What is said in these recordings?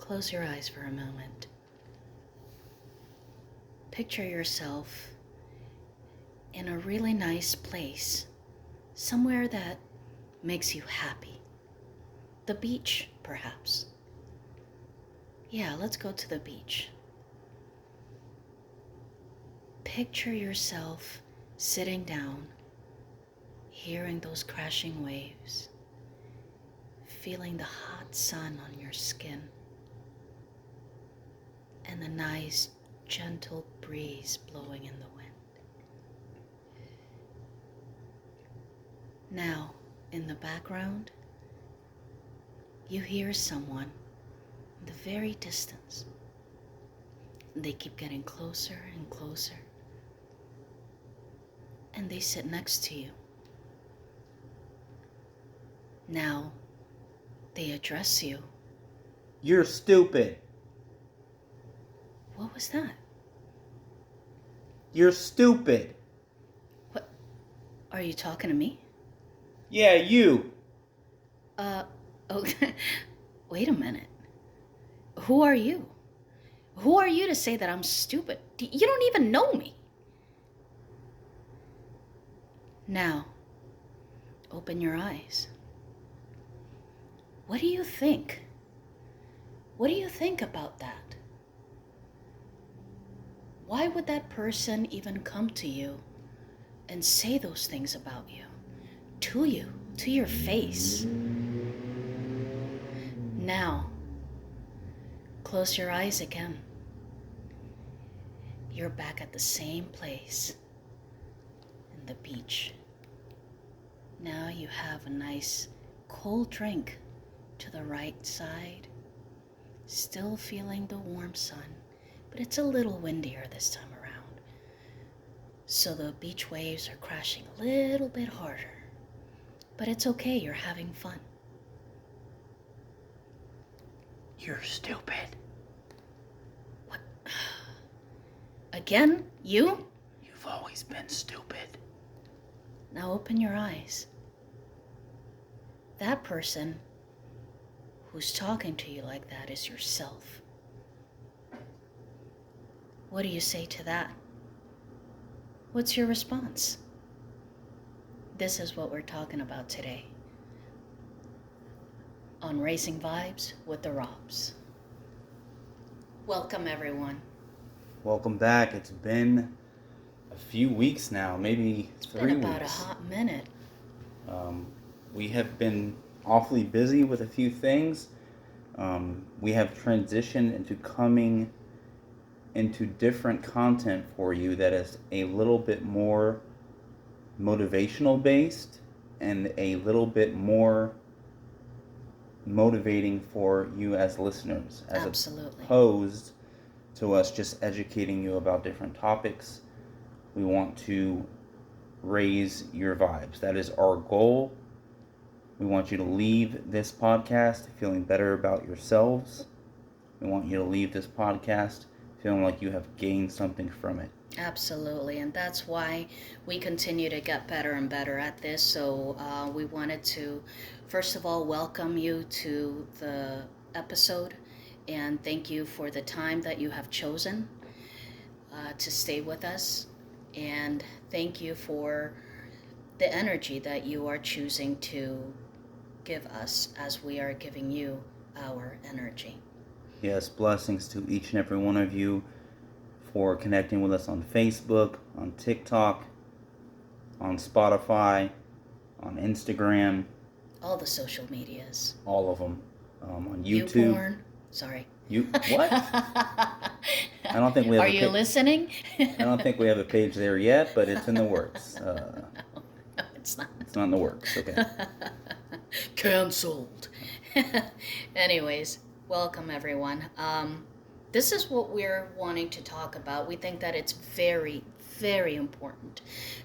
Close your eyes for a moment. Picture yourself in a really nice place, somewhere that makes you happy. The beach, perhaps. Yeah, let's go to the beach. Picture yourself sitting down, hearing those crashing waves, feeling the hot sun on your skin, and the nice, gentle breeze blowing in the wind. Now, in the background, you hear someone in the very distance. They keep getting closer and closer, and they sit next to you. Now, they address you. You're stupid. What was that? You're stupid. What? Are you talking to me? Yeah, you. Okay. Wait a minute. Who are you? Who are you to say that I'm stupid? You don't even know me. Now, open your eyes. What do you think? What do you think about that? Why would that person even come to you and say those things about you? To your face. Now, close your eyes again. You're back at the same place, in the beach. Now you have a nice cold drink to the right side, still feeling the warm sun, but it's a little windier this time around. So the beach waves are crashing a little bit harder. But it's okay, you're having fun. You're stupid. What? Again? You? You've always been stupid. Now open your eyes. That person who's talking to you like that is yourself. What do you say to that? What's your response? This is what we're talking about today on Raising Vibes with the Robs. Welcome, everyone. Welcome back. It's been a few weeks now, maybe 3 weeks. Been about a hot minute. We have been awfully busy with a few things. We have transitioned into coming into different content for you that is a little bit more motivational based and a little bit more motivating for you as listeners, as Absolutely. opposed to us just educating you about different topics. We want to raise your vibes. That is our goal. We want you to leave this podcast feeling better about yourselves. We want you to leave this podcast feeling like you have gained something from it. Absolutely, and that's why we continue to get better and better at this. So we wanted to, first of all, welcome you to the episode and thank you for the time that you have chosen to stay with us. And thank you for the energy that you are choosing to give us as we are giving you our energy. Yes, blessings to each and every one of you for connecting with us on Facebook, on TikTok, on Spotify, on Instagram. All the social medias. All of them. On YouTube. YouPorn. Sorry. What? I don't think we have Are you listening? I don't think we have a page there yet, but it's in the works. No, it's not. It's not in the works, okay. Cancelled. Anyways, welcome everyone. This is what we're wanting to talk about. We think that it's very, very important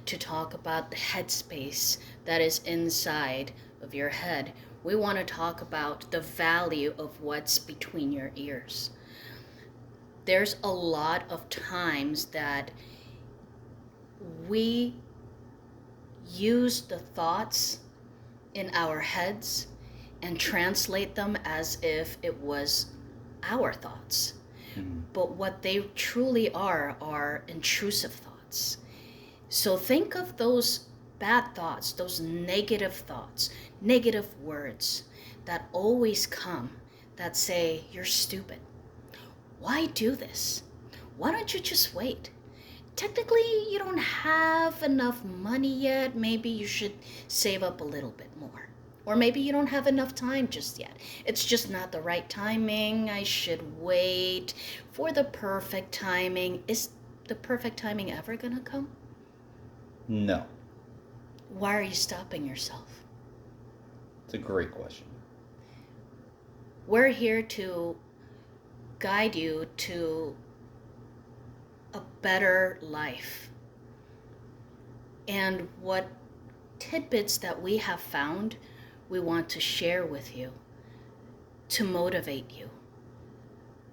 to talk about the headspace that is inside of your head. We want to talk about the value of what's between your ears. There's a lot of times that we use the thoughts in our heads and translate them as if it was our thoughts. Mm-hmm. But what they truly are intrusive thoughts. So think of those bad thoughts, those negative thoughts, negative words that always come that say, you're stupid. Why do this? Why don't you just wait? Technically, you don't have enough money yet. Maybe you should save up a little bit more. Or maybe you don't have enough time just yet. It's just not the right timing. I should wait for the perfect timing. Is the perfect timing ever going to come? No. Why are you stopping yourself? It's a great question. We're here to guide you to a better life. And what tidbits that we have found, we want to share with you to motivate you,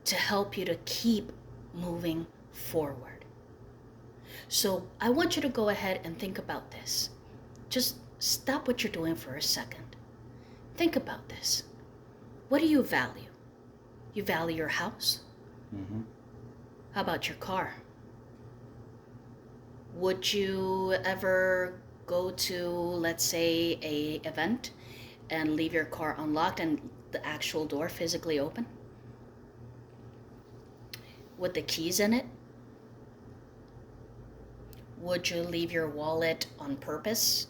to help you to keep moving forward. So I want you to go ahead and think about this. Just stop what you're doing for a second. Think about this. What do you value? You value your house? Mm-hmm. How about your car? Would you ever go to, let's say, a event and leave your car unlocked and the actual door physically open? With the keys in it? Would you leave your wallet on purpose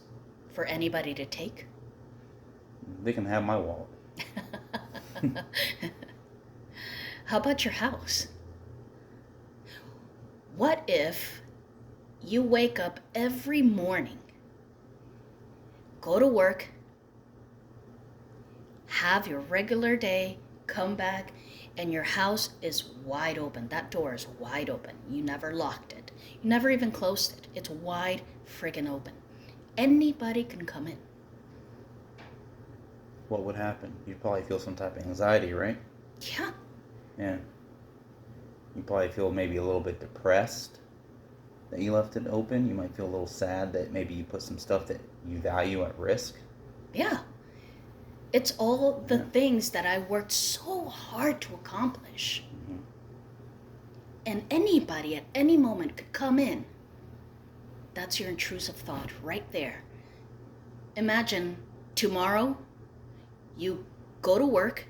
for anybody to take? They can have my wallet. How about your house? What if you wake up every morning, go to work, have your regular day, come back, and your house is wide open. That door is wide open. You never locked it. You never even closed it. It's wide friggin' open. Anybody can come in. What would happen? You'd probably feel some type of anxiety, right? Yeah. Yeah. You probably feel maybe a little bit depressed that you left it open. You might feel a little sad that maybe you put some stuff that you value at risk. Yeah. It's all the Yeah. things that I worked so hard to accomplish. Mm-hmm. And anybody at any moment could come in. That's your intrusive thought right there. Imagine tomorrow you go to work,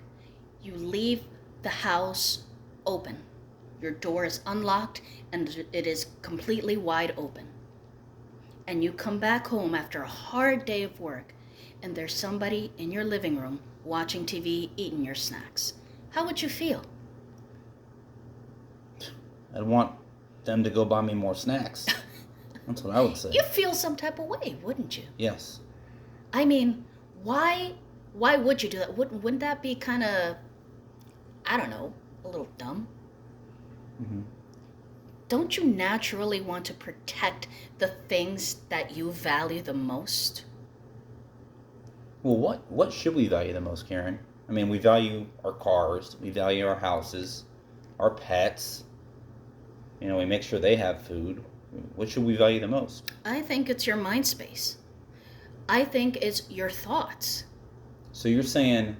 you leave the house open. Your door is unlocked and it is completely wide open. And you come back home after a hard day of work and there's somebody in your living room watching TV, eating your snacks. How would you feel? I'd want them to go buy me more snacks. That's what I would say. You'd feel some type of way, wouldn't you? Yes. I mean, why would you do that? Wouldn't that be kind of, I don't know, a little dumb? Mm-hmm. Don't you naturally want to protect the things that you value the most? Well, what should we value the most, Karen? I mean, we value our cars, we value our houses, our pets. You know, we make sure they have food. What should we value the most? I think it's your mind space. I think it's your thoughts. So you're saying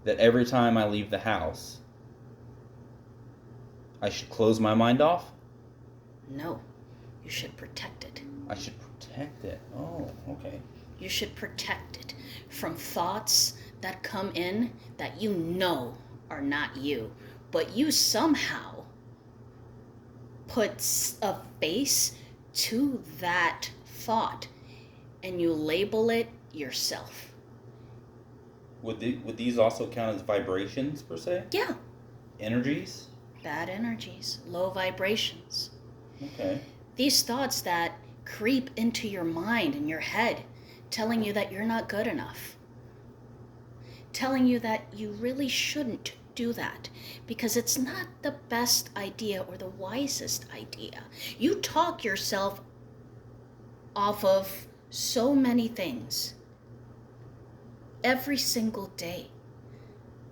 that every time I leave the house, I should close my mind off? No, you should protect it. I should protect it. Oh, okay. You should protect it from thoughts that come in that you know are not you, but you somehow put a face to that thought and you label it yourself. Would these also count as vibrations, per se? Yeah, Energies? bad energies, low vibrations. Okay. These thoughts that creep into your mind and your head, telling you that you're not good enough, telling you that you really shouldn't do that because it's not the best idea or the wisest idea. You talk yourself off of so many things every single day.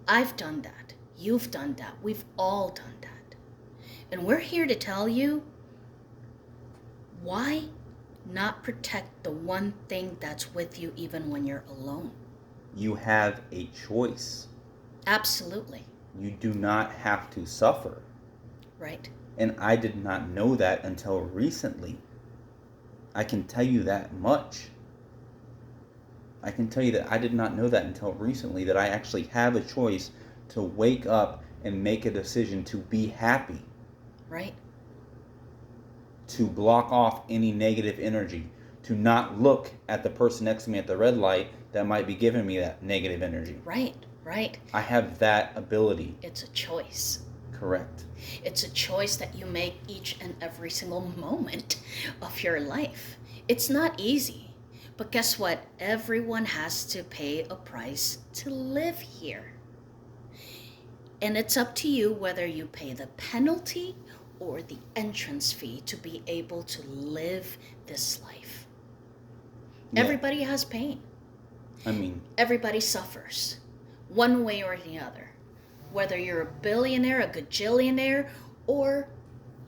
I've done that. You've done that. We've all done that. And we're here to tell you, why not protect the one thing that's with you even when you're alone? You have a choice. Absolutely. You do not have to suffer. Right. And I did not know that until recently. I can tell you that much. I can tell you that I did not know that until recently, that I actually have a choice to wake up and make a decision to be happy. Right. To block off any negative energy. To not look at the person next to me at the red light that might be giving me that negative energy. Right. Right. I have that ability. It's a choice. Correct. It's a choice that you make each and every single moment of your life. It's not easy, but guess what? Everyone has to pay a price to live here. And it's up to you whether you pay the penalty or the entrance fee to be able to live this life. Yeah. Everybody has pain. I mean, Everybody suffers, one way or the other. Whether you're a billionaire, a gajillionaire, or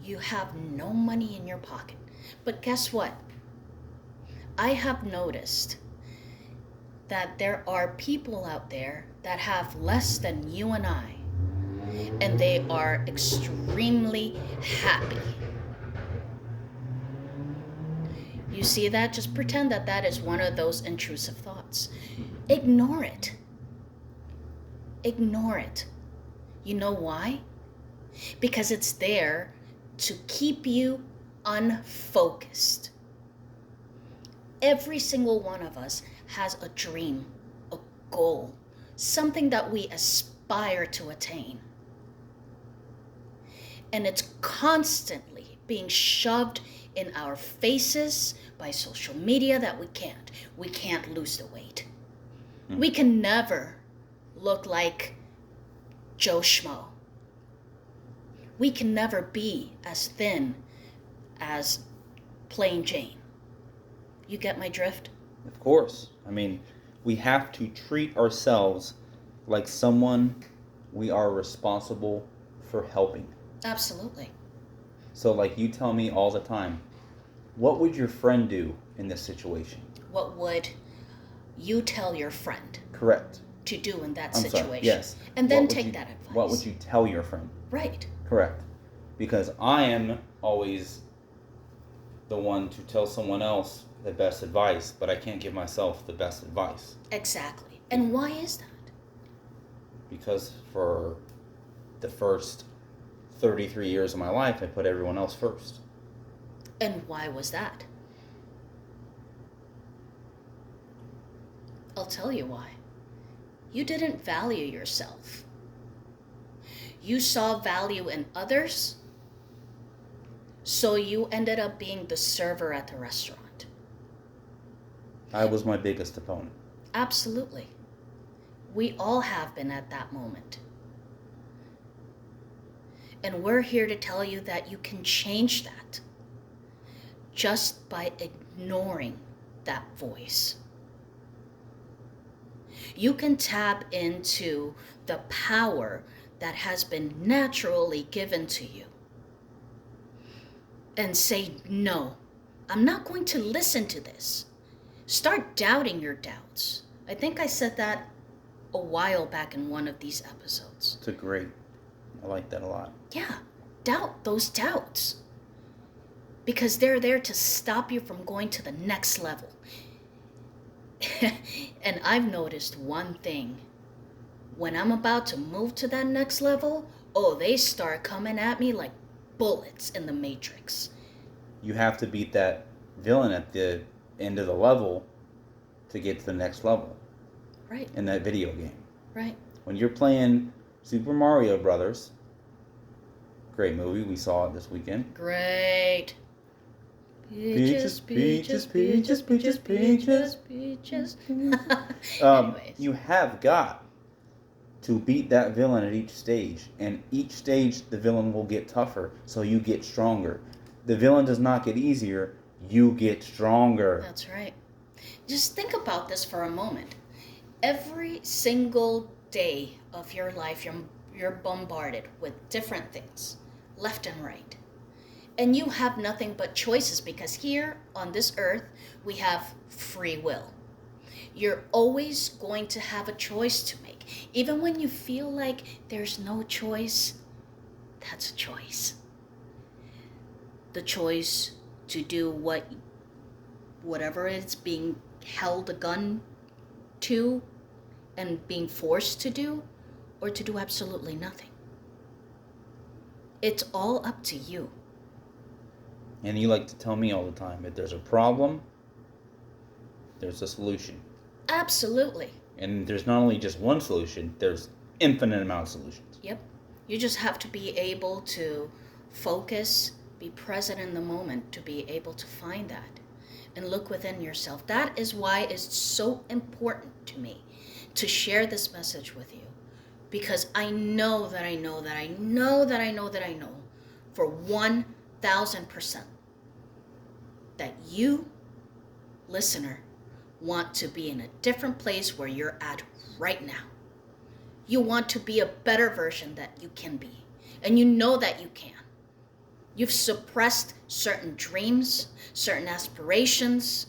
you have no money in your pocket. But guess what? I have noticed that there are people out there that have less than you and I, and they are extremely happy. You see that? Just pretend that that is one of those intrusive thoughts. Ignore it. Ignore it. You know why? Because it's there to keep you unfocused. Every single one of us has a dream, a goal, something that we aspire to attain. And it's constantly being shoved in our faces by social media that we can't. We can't lose the weight. We can never look like Joe Schmo. We can never be as thin as plain Jane. You get my drift? of course. I mean, we have to treat ourselves like someone we are responsible for helping. Absolutely. So, like you tell me all the time, what would your friend do in this situation? What would you tell your friend Correct. to do in that I'm situation? sorry. Yes. And then What would take you- that advice. What would you tell your friend? Right. Correct. Because I am always the one to tell someone else the best advice, but I can't give myself the best advice. Exactly. And why is that? Because for the first 33 years of my life, I put everyone else first. And why was that? I'll tell you why. You didn't value yourself. You saw value in others, so you ended up being the server at the restaurant. I was my biggest opponent. Absolutely. We all have been at that moment. And we're here to tell you that you can change that just by ignoring that voice. You can tap into the power that has been naturally given to you and say, no, I'm not going to listen to this. Start doubting your doubts. I think I said that a while back in one of these episodes. It's a great. I like that a lot. Yeah, doubt those doubts. Because they're there to stop you from going to the next level. And I've noticed one thing. When I'm about to move to that next level, oh, they start coming at me like bullets in the Matrix. You have to beat that villain at the end of the level to get to the next level Right, in that video game. right. When you're playing Super Mario Brothers, great movie, we saw it this weekend. Great. Peaches, peaches, peaches, peaches, peaches. peaches. Anyways. You have got to beat that villain at each stage, and each stage the villain will get tougher, so you get stronger. The villain does not get easier, you get stronger. That's right. Just think about this for a moment. Every single day of your life, you're bombarded with different things, left and right. And you have nothing but choices because here on this earth, we have free will. You're always going to have a choice to make. Even when you feel like there's no choice, that's a choice. The choice to do whatever it's being held a gun to and being forced to do, or to do absolutely nothing. It's all up to you. And you like to tell me all the time, if there's a problem, there's a solution. Absolutely. And there's not only just one solution, there's infinite amount of solutions. Yep. You just have to be able to focus, be present in the moment to be able to find that and look within yourself. That is why it's so important to me to share this message with you. Because I know that I know that I know that I know that I know for 1,000% that you, listener, want to be in a different place where you're at right now. You want to be a better version that you can be. And you know that you can. You've suppressed certain dreams, certain aspirations.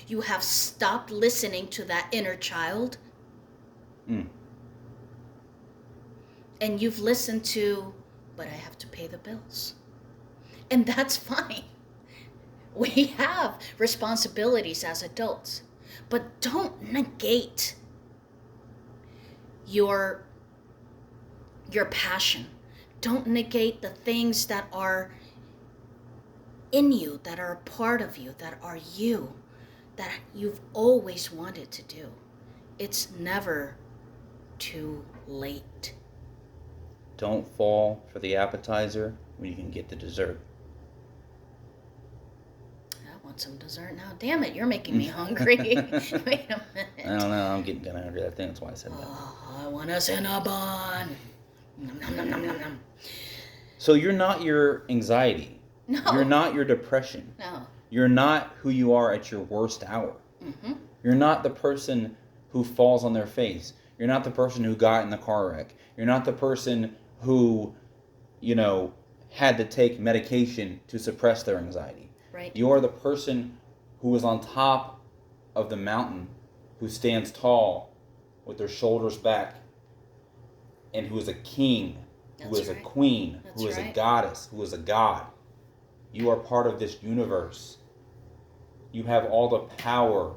You have stopped listening to that inner child. And you've listened to, but I have to pay the bills. And that's fine. We have responsibilities as adults. But don't negate your passion. Don't negate the things that are in you, that are a part of you, that are you, that you've always wanted to do. It's never too late. Don't fall for the appetizer when you can get the dessert. I want some dessert now. Damn it, you're making me hungry. Wait a minute. I don't know, I'm getting kind of hungry. I think that's why I said that. Oh, I want a Cinnabon. Nom, nom, nom, nom, nom, nom. So you're not your anxiety. No. You're not your depression. No. You're not who you are at your worst hour. Mm-hmm. You're not the person who falls on their face. You're not the person who got in the car wreck. You're not the person who, had to take medication to suppress their anxiety. Right. You are the person who is on top of the mountain, who stands tall with their shoulders back, and who is a king, who is a queen, who is a goddess, who is a god. You are part of this universe. You have all the power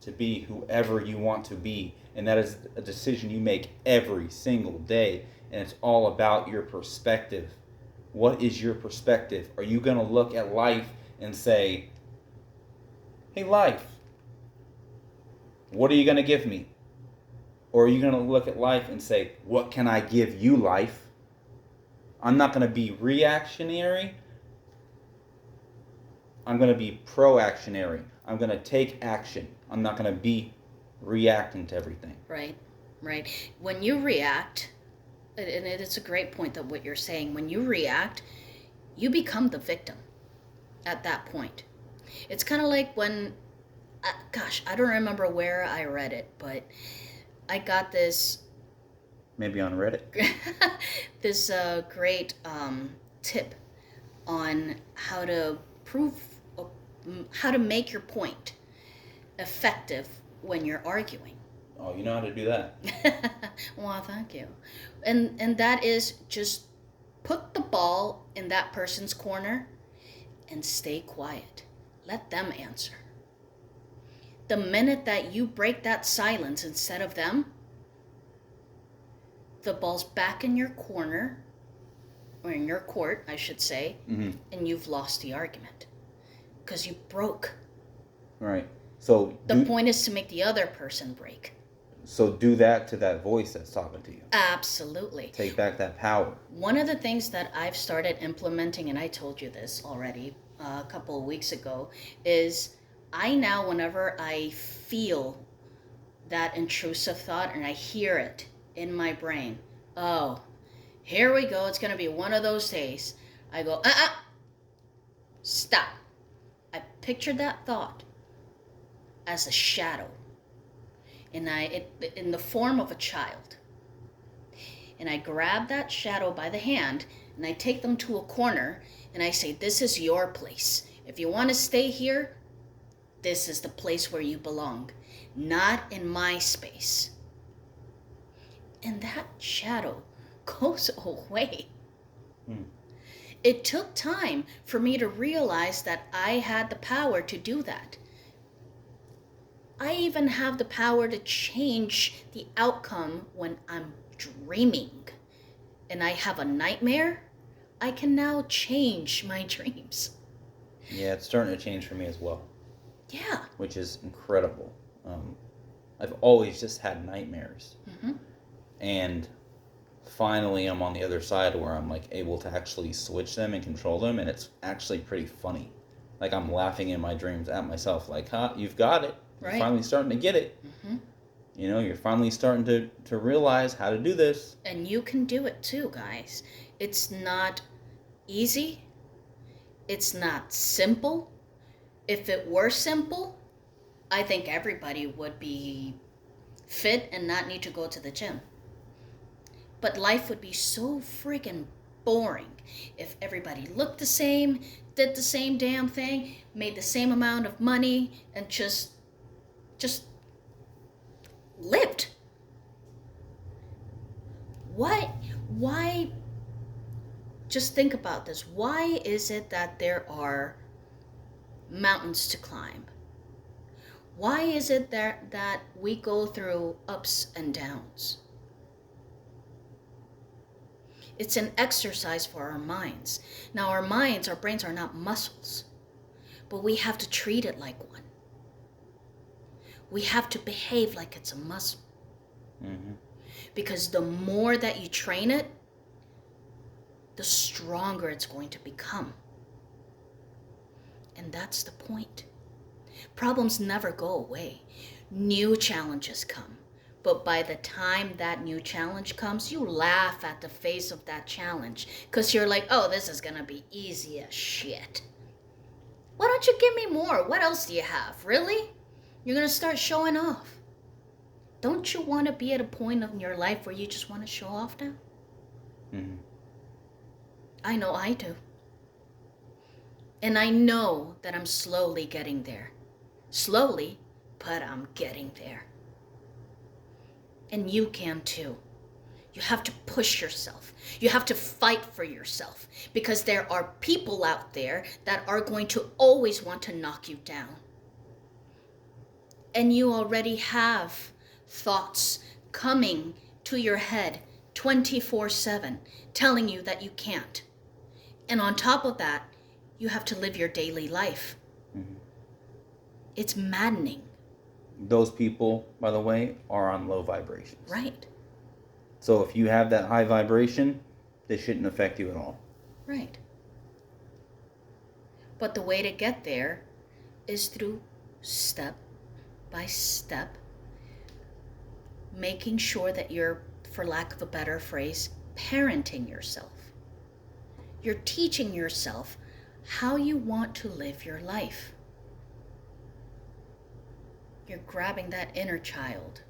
to be whoever you want to be, and that is a decision you make every single day, and it's all about your perspective. What is your perspective? Are you going to look at life and say, hey, life, what are you going to give me? Or are you going to look at life and say, what can I give you, life? I'm not going to be reactionary. I'm going to be proactionary. I'm going to take action. I'm not going to be reacting to everything. Right. When you react, and it's a great point that what you're saying, when you react, you become the victim at that point. It's kind of like when, I don't remember where I read it, but I got this... Maybe on Reddit? this great tip on how to make your point effective when you're arguing. Oh, you know how to do that. Well, thank you. And that is just put the ball in that person's corner and stay quiet. Let them answer. The minute that you break that silence instead of them, the ball's back in your corner, or in your court, I should say, and you've lost the argument. Because you broke. Right. So the point is to make the other person break. So do that to that voice that's talking to you. Absolutely. Take back that power. One of the things that I've started implementing, and I told you this already a couple of weeks ago, is I now, whenever I feel that intrusive thought and I hear it in my brain, oh, here we go, it's going to be one of those days, I go, stop. I pictured that thought as a shadow, and in the form of a child. And I grab that shadow by the hand, and I take them to a corner, and I say, this is your place. If you want to stay here, this is the place where you belong, not in my space. and that shadow goes away. Hmm. It took time for me to realize that I had the power to do that. I even have the power to change the outcome when I'm dreaming and I have a nightmare. I can now change my dreams. Yeah, it's starting to change for me as well, Yeah. which is incredible. I've always just had nightmares, Mm-hmm. and finally I'm on the other side where I'm like able to actually switch them and control them, and it's actually pretty funny. Like I'm laughing in my dreams at myself, like, "Huh, you've got it. You're Right. finally starting to get it. Mm-hmm. You know, you're finally starting to realize how to do this." And you can do it too, guys. It's not easy. It's not simple. If it were simple, I think everybody would be fit and not need to go to the gym. But life would be so friggin' boring if everybody looked the same, did the same damn thing, made the same amount of money, and just lived. Why just think about this. Why is it that there are mountains to climb? Why is it that we go through ups and downs? It's an exercise for our minds. Now, our brains are not muscles, but we have to treat it like one. We have to behave like it's a muscle. Mm-hmm. Because the more that you train it, the stronger it's going to become. And that's the point. Problems never go away. New challenges come. But by the time that new challenge comes, you laugh at the face of that challenge. Because you're like, oh, this is going to be easy as shit. Why don't you give me more? What else do you have? Really? You're going to start showing off. Don't you want to be at a point in your life where you just want to show off now? Mm-hmm. I know I do. And I know that I'm slowly getting there. Slowly, but I'm getting there. And you can too. You have to push yourself. You have to fight for yourself. Because there are people out there that are going to always want to knock you down. And you already have thoughts coming to your head 24/7 telling you that you can't. And on top of that, you have to live your daily life. Mm-hmm. It's maddening. Those people, by the way, are on low vibrations. Right. So if you have that high vibration, they shouldn't affect you at all. Right. But the way to get there is through step by step, making sure that you're, for lack of a better phrase, parenting yourself. You're teaching yourself how you want to live your life. You're grabbing that inner child.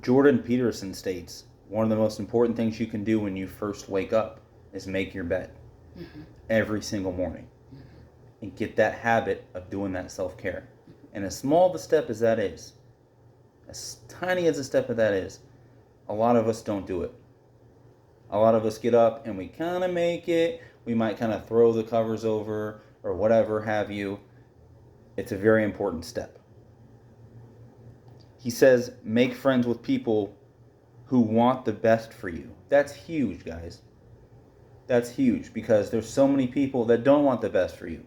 Jordan Peterson states, one of the most important things you can do when you first wake up is make your bed. Mm-hmm. Every single morning. Mm-hmm. And get that habit of doing that self-care. And as small of a step as that is, as tiny as a step of that is, a lot of us don't do it. A lot of us get up and we kind of make it. We might kind of throw the covers over or whatever have you. It's a very important step. He says, make friends with people who want the best for you. That's huge, guys. That's huge because there's so many people that don't want the best for you.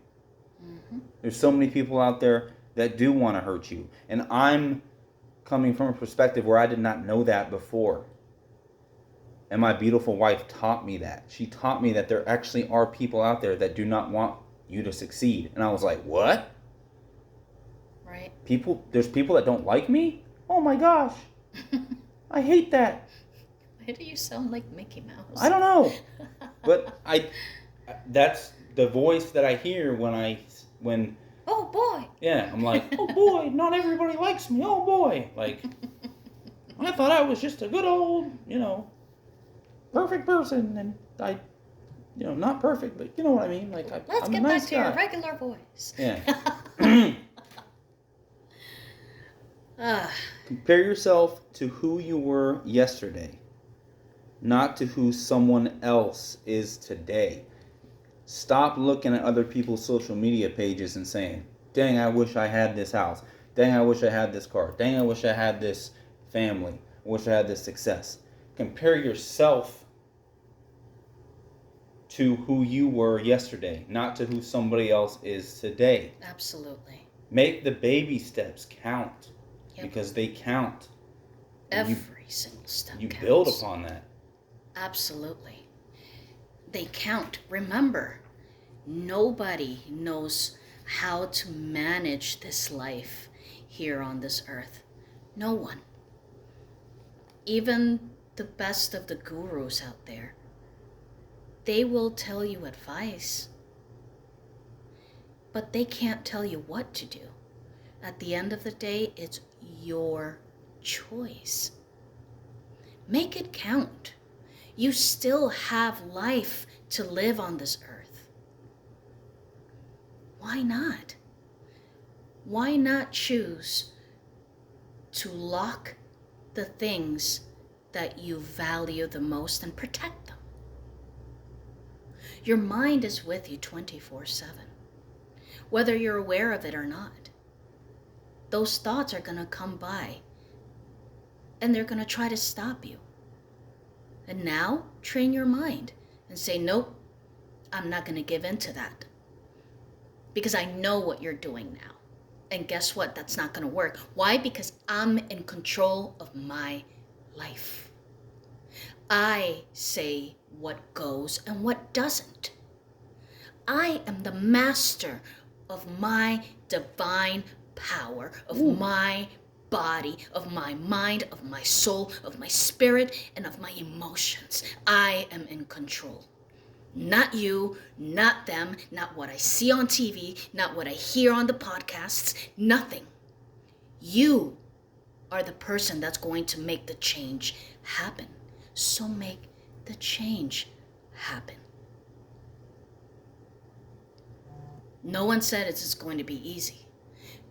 Mm-hmm. There's so many people out there that do want to hurt you. And I'm coming from a perspective where I did not know that before. And my beautiful wife taught me that. She taught me that there actually are people out there that do not want you to succeed. And I was like, what? Right. There's people that don't like me? Oh my gosh. I hate that. Why do you sound like Mickey Mouse? I don't know. But that's the voice that I hear when oh boy. Yeah, I'm like, oh boy, not everybody likes me. Oh boy. Like, I thought I was just a good old, perfect person, and I, not perfect, but you know what I mean. Like, Let's I'm get a nice back to guy. your regular voice. Yeah. Compare yourself to who you were yesterday, not to who someone else is today. Stop looking at other people's social media pages and saying, dang, I wish I had this house. Dang, I wish I had this car. Dang, I wish I had this family. I wish I had this success. Compare yourself to who you were yesterday, not to who somebody else is today. Absolutely. Make the baby steps count. Yep. Because they count. Every single step You counts. build upon that. Absolutely. They count. Remember, nobody knows how to manage this life here on this earth. No one. Even the best of the gurus out there, they will tell you advice, but they can't tell you what to do. At the end of the day, it's your choice. Make it count. You still have life to live on this earth. Why not? Why not choose to lock the things that you value the most and protect them? Your mind is with you 24/7, whether you're aware of it or not. Those thoughts are going to come by and they're going to try to stop you. And now, train your mind and say, nope, I'm not going to give in to that. Because I know what you're doing now. And guess what? That's not going to work. Why? Because I'm in control of my life. I say what goes and what doesn't. I am the master of my divine power, of my body, of my mind, of my soul, of my spirit, and of my emotions. I am in control. Not you, not them, not what I see on TV, not what I hear on the podcasts, nothing. You are the person that's going to make the change happen. So make the change happen. No one said it's going to be easy,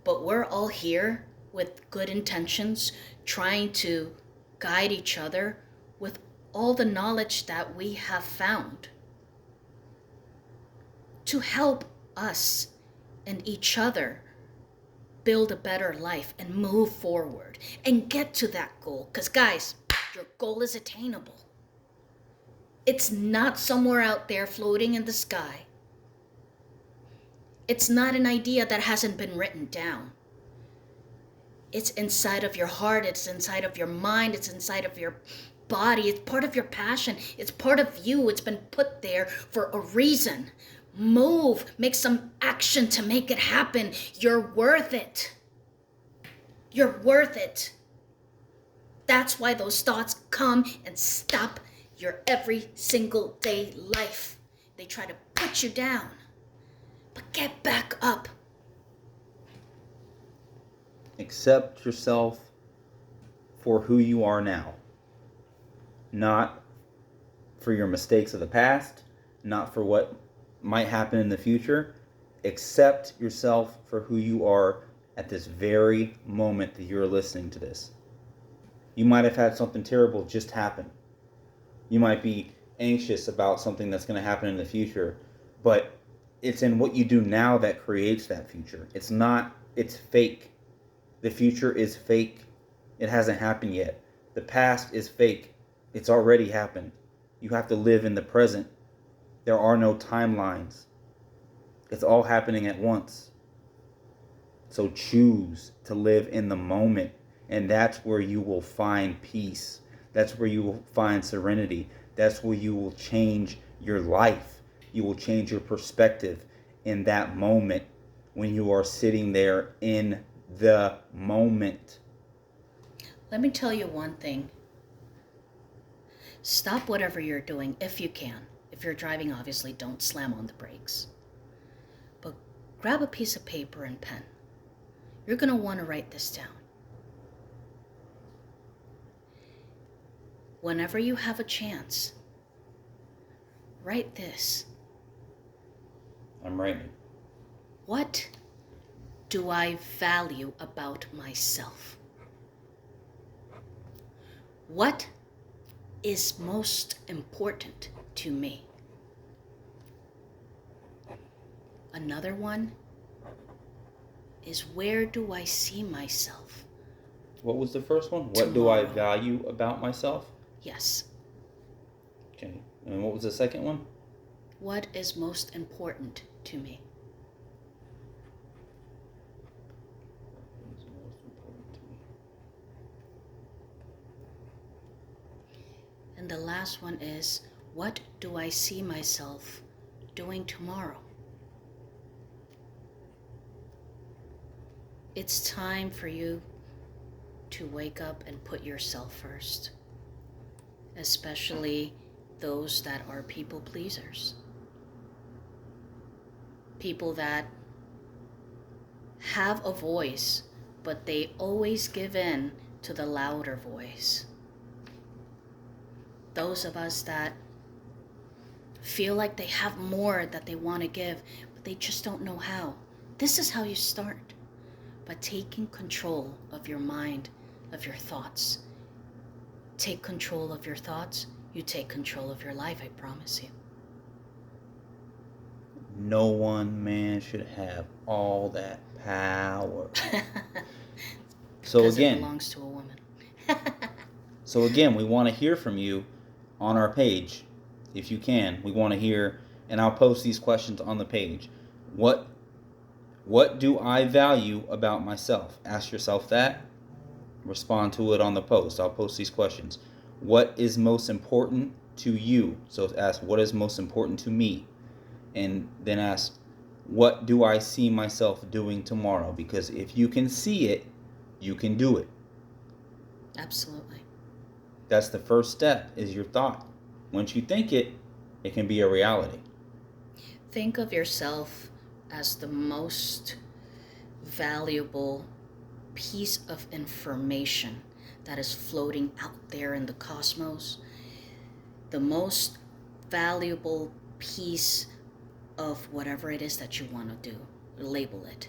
but we're all here with good intentions, trying to guide each other with all the knowledge that we have found to help us and each other build a better life and move forward and get to that goal. Because guys, your goal is attainable. It's not somewhere out there floating in the sky. It's not an idea that hasn't been written down. It's inside of your heart, it's inside of your mind, it's inside of your body, it's part of your passion, it's part of you, it's been put there for a reason. Move, make some action to make it happen. You're worth it. You're worth it. That's why those thoughts come and stop your every single day life. They try to put you down, but get back up. Accept yourself for who you are now. Not for your mistakes of the past, not for what might happen in the future. Accept yourself for who you are at this very moment that you're listening to this. You might have had something terrible just happen. You might be anxious about something that's going to happen in the future, but it's in what you do now that creates that future. It's fake. The future is fake. It hasn't happened yet. The past is fake. It's already happened. You have to live in the present. There are no timelines. It's all happening at once. So choose to live in the moment, and that's where you will find peace. That's where you will find serenity. That's where you will change your life. You will change your perspective in that moment when you are sitting there in the moment. Let me tell you one thing. Stop whatever you're doing if you can. If you're driving, obviously, don't slam on the brakes. But grab a piece of paper and pen. You're going to want to write this down. Whenever you have a chance, write this. I'm writing. What do I value about myself? What is most important to me? Another one is, where do I see myself? What was the first one? What do I Tomorrow. value about myself? Yes. Okay. And what was the second one? What is most important to me? What's most important to me? And the last one is, what do I see myself doing tomorrow? It's time for you to wake up and put yourself first, especially those that are people pleasers. People that have a voice, but they always give in to the louder voice. Those of us that feel like they have more that they want to give, but they just don't know how. This is how you start, by taking control of your mind, of your thoughts. Take control of your thoughts, you take control of your life, I promise you. No one man should have all that power. So Because it again, belongs to a woman. we want to hear from you on our page, if you can. We want to hear, and I'll post these questions on the page. What do I value about myself? Ask yourself that. Respond to it on the post. I'll post these questions. What is most important to you? So ask, what is most important to me? And then ask, what do I see myself doing tomorrow? Because if you can see it, you can do it. Absolutely. That's the first step, is your thought. Once you think it, it can be a reality. Think of yourself as the most valuable piece of information that is floating out there in the cosmos. The most valuable piece of whatever it is that you want to do. Label it.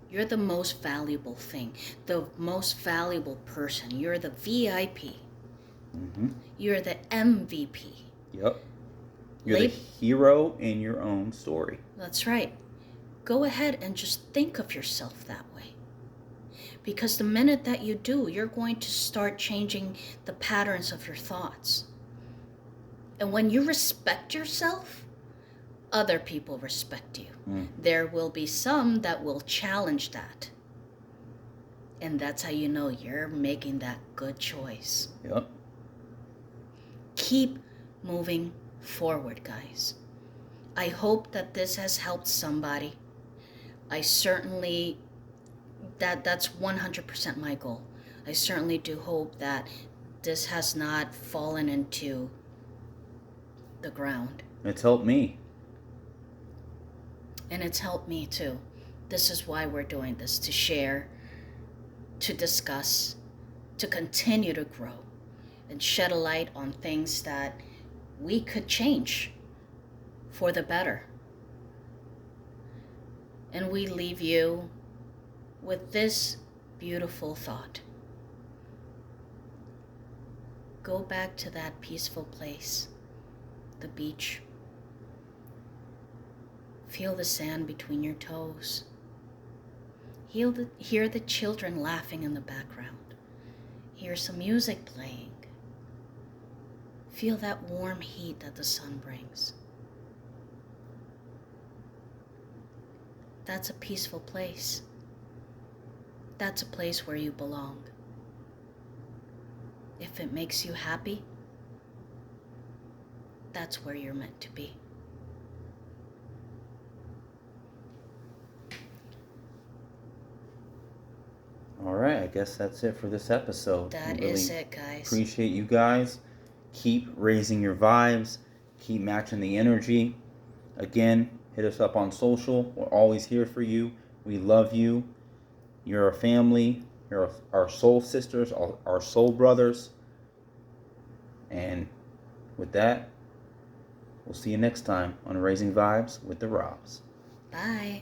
You're the most valuable thing, the most valuable person. You're the VIP. Mm-hmm. You're the MVP. Yep. You're the hero in your own story. That's right. Go ahead and just think of yourself that way. Because the minute that you do, you're going to start changing the patterns of your thoughts. And when you respect yourself, other people respect you. There will be some that will challenge that. And that's how you know you're making that good choice. Yep. Keep moving forward, guys. I hope that this has helped somebody. I certainly, that's 100% my goal. I certainly do hope that this has not fallen into the ground. It's helped me. And it's helped me too. This is why we're doing this, to share, to discuss, to continue to grow, and shed a light on things that we could change for the better. And we leave you with this beautiful thought. Go back to that peaceful place, the beach. Feel the sand between your toes. Hear the children laughing in the background. Hear some music playing. Feel that warm heat that the sun brings. That's a peaceful place. That's a place where you belong. If it makes you happy, that's where you're meant to be. All right, I guess that's it for this episode. That is it, guys. Appreciate you guys. Keep raising your vibes. Keep matching the energy. Again, hit us up on social. We're always here for you. We love you. You're our family. You're our soul sisters, our soul brothers. And with that, we'll see you next time on Raising Vibes with the Robs. Bye.